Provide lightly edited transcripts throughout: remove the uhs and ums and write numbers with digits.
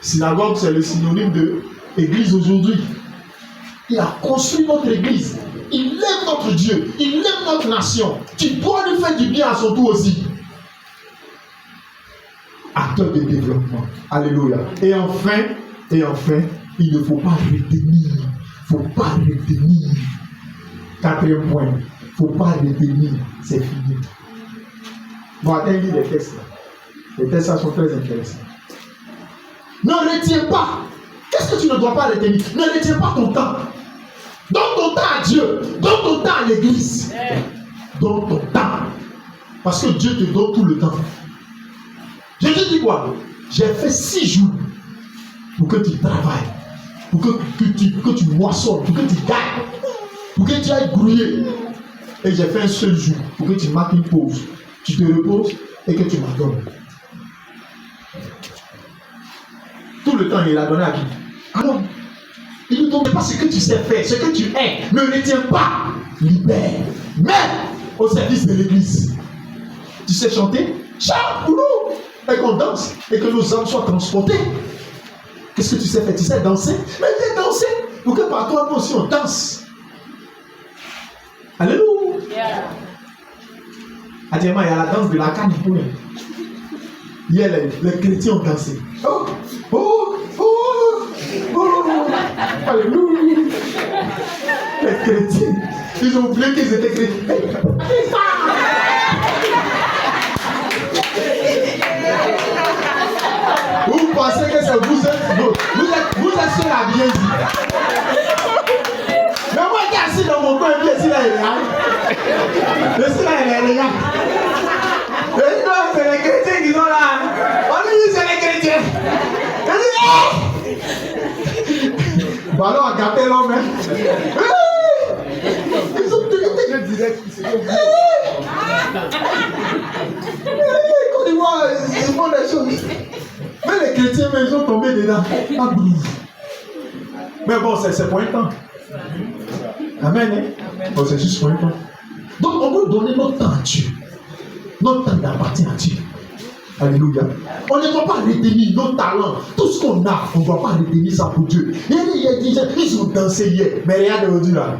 Synagogue, c'est le synonyme de église aujourd'hui. Il a construit notre église. Il aime notre Dieu. Il aime notre nation. Tu dois lui faire du bien à son tour aussi. Acteur de développement. Alléluia. Et enfin, il ne faut pas retenir. Il ne faut pas retenir. Quatrième point. Il ne faut pas retenir. C'est fini. Bon, attendez les textes là. Les textes là sont très intéressants. Ne retiens pas. Qu'est-ce que tu ne dois pas retenir? Ne retiens pas ton temps. Donne ton temps à Dieu. Donne ton temps à l'église. Donne ton temps. Parce que Dieu te donne tout le temps. Jésus dit quoi? J'ai fait 6 jours pour que tu travailles, pour que tu moissonnes, pour que tu gagnes, pour que tu ailles grouiller. Et j'ai fait un seul jour pour que tu marques une pause. Tu te reposes et que tu m'adonnes. Tout le temps, il a donné à qui? Alors, il ne donne pas ce que tu sais faire, ce que tu es. Ne retiens pas. Libère. Mets au service de l'église. Tu sais chanter? Chante pour nous. Et qu'on danse. Et que nos âmes soient transportées. Qu'est-ce que tu sais faire? Tu sais danser? Mais viens danser. Pour que par toi, nous aussi, on danse. Alléluia. Actuellement, il y a la danse de la canne. Hier, les chrétiens ont dansé. Oh, oh, oh, oh. Alléluia. Les chrétiens, ils ont oublié qu'ils étaient chrétiens. Vous pensez que c'est vous êtes seul à bien dire. Mais moi qui suis assis dans mon coin, ici là, il est là. Ici là, il est là. Et non, c'est les chrétiens qui sont là. On dit c'est les chrétiens. Bah alors, on a gâté l'homme. Ils ont tenu direct. Quand ils voient, ils font des choses. Mais les chrétiens, ils ont tombé dedans. Mais bon, c'est pour un temps. Amen. Bon, c'est juste pour un temps. Donc, on veut donner notre temps à Dieu. Notre temps appartient à Dieu. Alléluia. On ne doit pas retenir nos talents. Tout ce qu'on a, on ne doit pas retenir ça pour Dieu. Ils ont dansé hier. Mais regarde aujourd'hui là.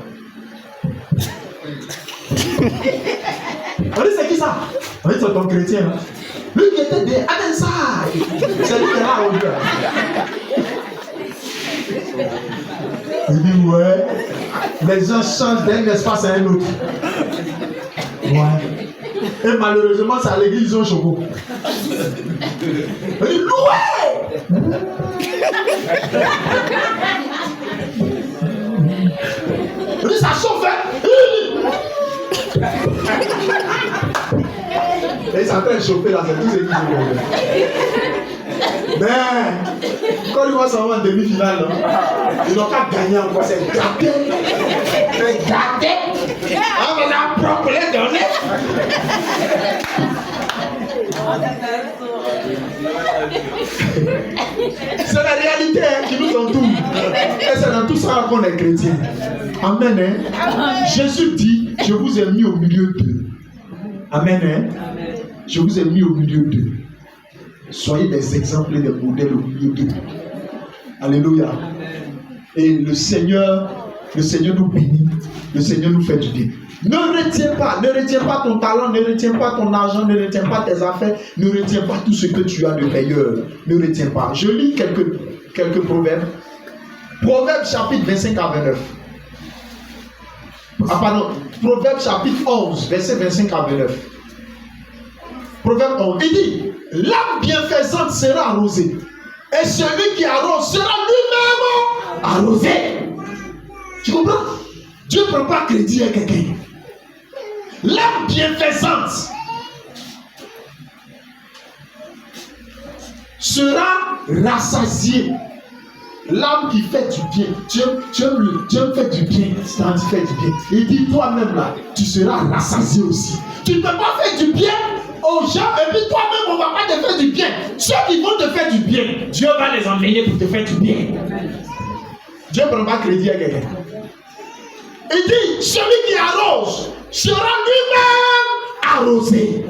On dit c'est qui ça? On dit c'est ton chrétien. Hein? Lui qui était des Adensai. C'est lui qui est là aujourd'hui. Il dit ouais. Les gens changent d'un espace à un autre. Ouais. Et malheureusement, c'est à l'église, ils ont choco. Il dit loué. Il dit ça chauffe. Et ils sont en train de chauffer là, c'est tous ceux qui jouent. Mais quand ils vont s'en aller en demi-finale, ils n'ont qu'à gagner encore. C'est gâté. C'est gâté. On a propre les données. C'est la réalité qui nous entoure. Et c'est dans tout ça qu'on est chrétien. Amen. Hein? Jésus dit, je vous ai mis au milieu d'eux. Amen. Hein? Je vous ai mis au milieu d'eux. Soyez des exemples et des modèles au milieu d'eux. Alléluia. Et le Seigneur nous bénit. Le Seigneur nous fait du bien. Ne retiens pas ton talent, ne retiens pas ton argent, ne retiens pas tes affaires, ne retiens pas tout ce que tu as de meilleur. Ne retiens pas. Je lis quelques proverbes. Proverbes chapitre 25 à 29. Ah pardon, Proverbes chapitre 11, verset 25 à 29. Proverbe 11, il dit, l'âme bienfaisante sera arrosée, et celui qui arrose sera lui-même arrosé. Tu comprends? Dieu ne prend pas crédit à quelqu'un. L'âme bienfaisante sera rassasiée. L'âme qui fait du bien, Dieu fait du bien, c'est-à-dire tu fais du bien. Il dit toi-même là, tu seras rassasié aussi. Tu ne peux pas faire du bien aux gens et puis toi-même on ne va pas te faire du bien. Ceux qui vont te faire du bien, Dieu va les emmener pour te faire du bien. Dieu ne prend pas crédit à quelqu'un. Il dit celui qui arrose sera lui-même arrosé.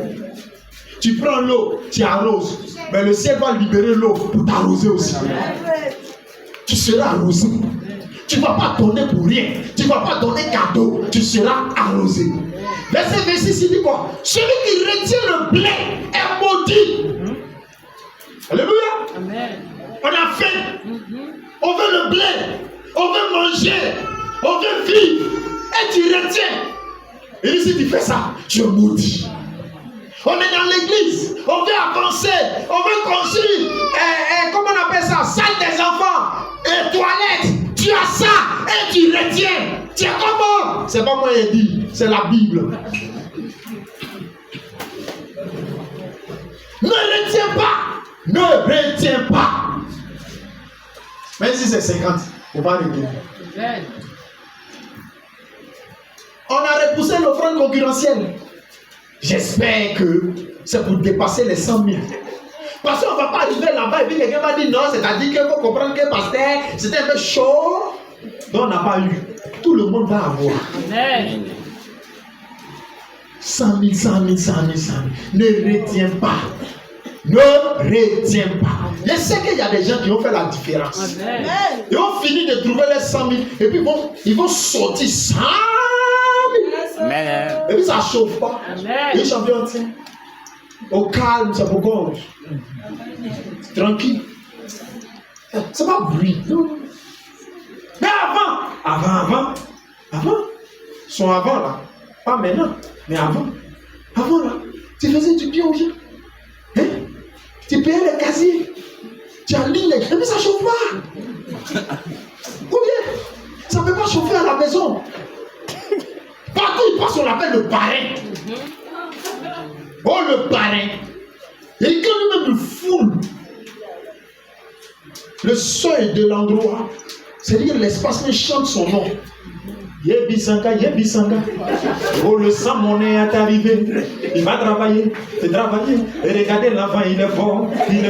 Tu prends l'eau, tu arroses. Mais le ciel va libérer l'eau pour t'arroser aussi. Tu seras arrosé. Tu ne vas pas donner pour rien. Tu ne vas pas donner cadeau. Tu seras arrosé. Verset 26, il dit quoi? Celui qui retient le blé est maudit. Alléluia. Amen. On a faim. On veut le blé. On veut manger. On veut vivre. Et tu retiens. Et si tu fais ça, tu es maudit. On est dans l'église. On veut avancer. On veut construire. Comment on appelle ça? Salle des enfants. Et toilettes. Tu as ça. Et tu retiens. Tu es comment? C'est pas moi qui ai dit. C'est la Bible. Ne retiens pas. Ne retiens pas. Même si c'est 50, on va retenir. On a repoussé l'offrande concurrentielle. J'espère que c'est pour dépasser les 100 000. Parce qu'on ne va pas arriver là-bas et puis quelqu'un va dire non, c'est-à-dire qu'il faut comprendre que pasteur, c'était un peu chaud. Donc on n'a pas eu. Tout le monde va avoir. Amen. 100 000, 100 000, 100 000, 100 000. Ne retiens pas. Ne retiens pas. Je sais qu'il y a des gens qui ont fait la différence. Amen. Ils ont fini de trouver les 100 000 et puis ils vont sortir 100 000. Amen. Et puis ça ne chauffe pas. Amen. Les champions, au calme, ça vous gorge. Tranquille. C'est pas bruit. Mais avant, son avant là, pas maintenant, mais avant là, tu faisais du bien aux gens. Hein? Tu payais les casiers, tu alignes les... Et puis ça ne chauffe pas. Ou bien, ça ne peut pas chauffer à la maison. Partout il passe, on l'appelle le parrain. Oh, le parrain. Et quand lui-même le foule, le seuil de l'endroit, c'est-à-dire l'espace même chante son nom. Yebisanga. Oh, le sang monnaie est arrivé. Il va travailler. Et regardez l'enfant, il est fort. Et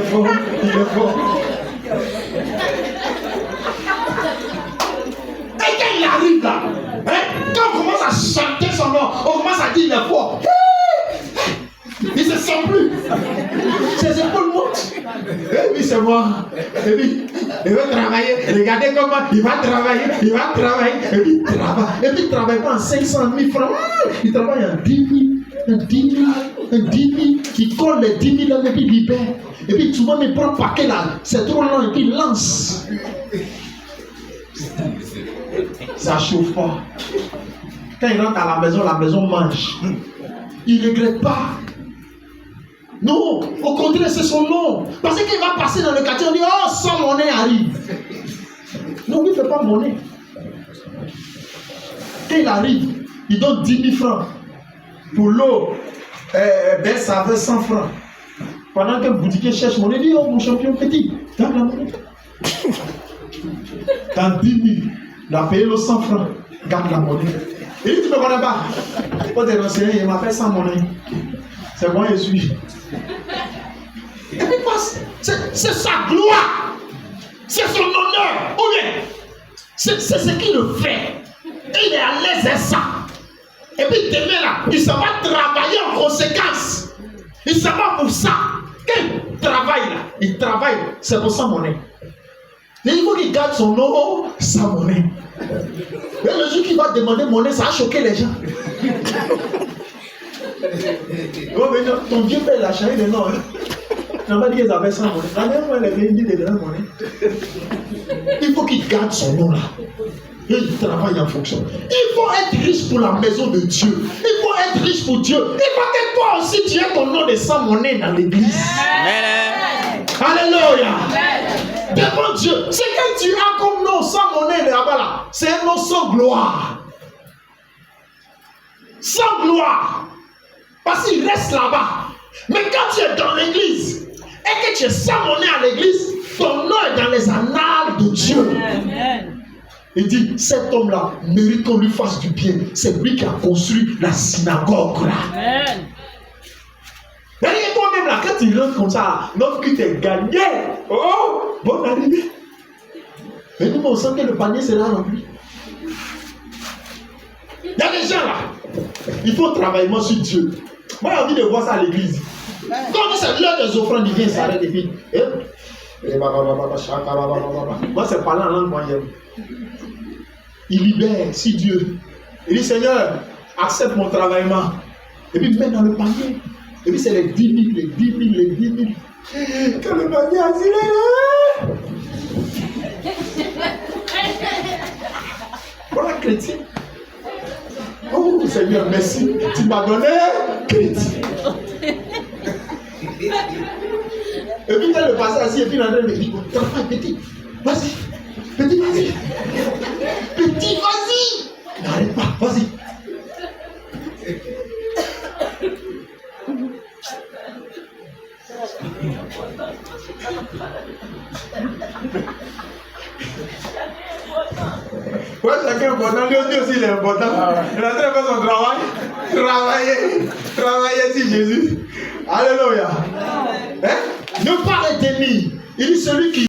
quand il arrive là, quand on commence à chanter son nom, on commence à dire il est fort. Il ne se sent plus. Ses épaules montent. Et puis c'est moi. Et puis il va travailler. Regardez comment il va travailler. Et puis il travaille. Et puis il ne travaille pas en 500 000 francs. Il travaille en 10 000. 10 000. Il colle les 10 000 là et puis il libère. Et puis souvent il prend un paquet là. C'est trop long et puis il lance. Ça ne chauffe pas. Quand il rentre à la maison mange. Il ne regrette pas. Non, au contraire, c'est son nom. Parce qu'il va passer dans le quartier, on dit, oh, sans monnaie arrive. Non, il ne fait pas monnaie. Quand il arrive, il donne 10 000 francs. Pour l'eau, ça veut 100 francs. Pendant qu'un boutiquier cherche monnaie, il dit, oh, mon champion petit, donne la monnaie. Dans 10 000, il a payé le 100 francs, garde la monnaie. Et il dit, tu ne me connais pas. Pour te renseigner, il m'a fait 100 monnaie. C'est moi, je suis. Et puis, c'est sa gloire. C'est son honneur. Ou bien, c'est ce qu'il fait. Il est à l'aise à ça. Et puis, demain là, il s'en va travailler en conséquence. Il s'en va pour ça. Quand il travaille là, il travaille, c'est pour sa monnaie. Et il faut qu'il garde son nom, sa monnaie. Et le jour qu'il va demander monnaie, ça a choqué les gens. Oh, mais non, ton Dieu père l'a changé de nom. On va dire qu'ils avaient 100 monnaie. La même fois, il dit de la monnaie. Il faut qu'il garde son nom là. Et il travaille en fonction. Il faut être riche pour la maison de Dieu. Il faut être riche pour Dieu. Il faut que toi aussi tu aies ton nom de 100 monnaie dans l'église. Amen. Alléluia. Devant Dieu. C'est quand tu as comme nom 100 monnaie là-bas là. C'est un nom sans gloire. Sans gloire. Parce qu'il reste là-bas. Mais quand tu es dans l'église et que tu es sans monnaie à l'église, ton nom est dans les annales de Dieu. Amen. Il dit, cet homme-là mérite qu'on lui fasse du bien. C'est lui qui a construit la synagogue là. Amen. Et toi-même là, quand tu rentres comme ça, l'homme qui t'est gagné, oh, bonne arrivée. Mais nous, on sent que le panier sera rempli. Il y a des gens là, il faut travailler sur Dieu. Moi, j'ai envie de voir ça à l'église. Quand c'est l'heure des offrandes, il vient s'arrêter et puis. Moi, c'est parler en langue moyenne. Il libère, si Dieu. Il dit, Seigneur, accepte mon travaillement. Et puis, il met dans le panier. Et puis, c'est les 10 000, les 10 000, les 10 000. Quand le panier a dit, voilà, chrétien. Oh, Seigneur, merci. Tu m'as donné crédit. Et puis, quand le passé assis, et puis, il est en train de me dire, travaille, petit. Vas-y. Petit, vas-y. Petit, vas-y. N'arrête pas, vas-y. Ouais, chacun est important, lui aussi il est important. Il est en train de faire son travail. Travailler sur Jésus. Alléluia. Hein? Ne pas retenir. Il dit celui qui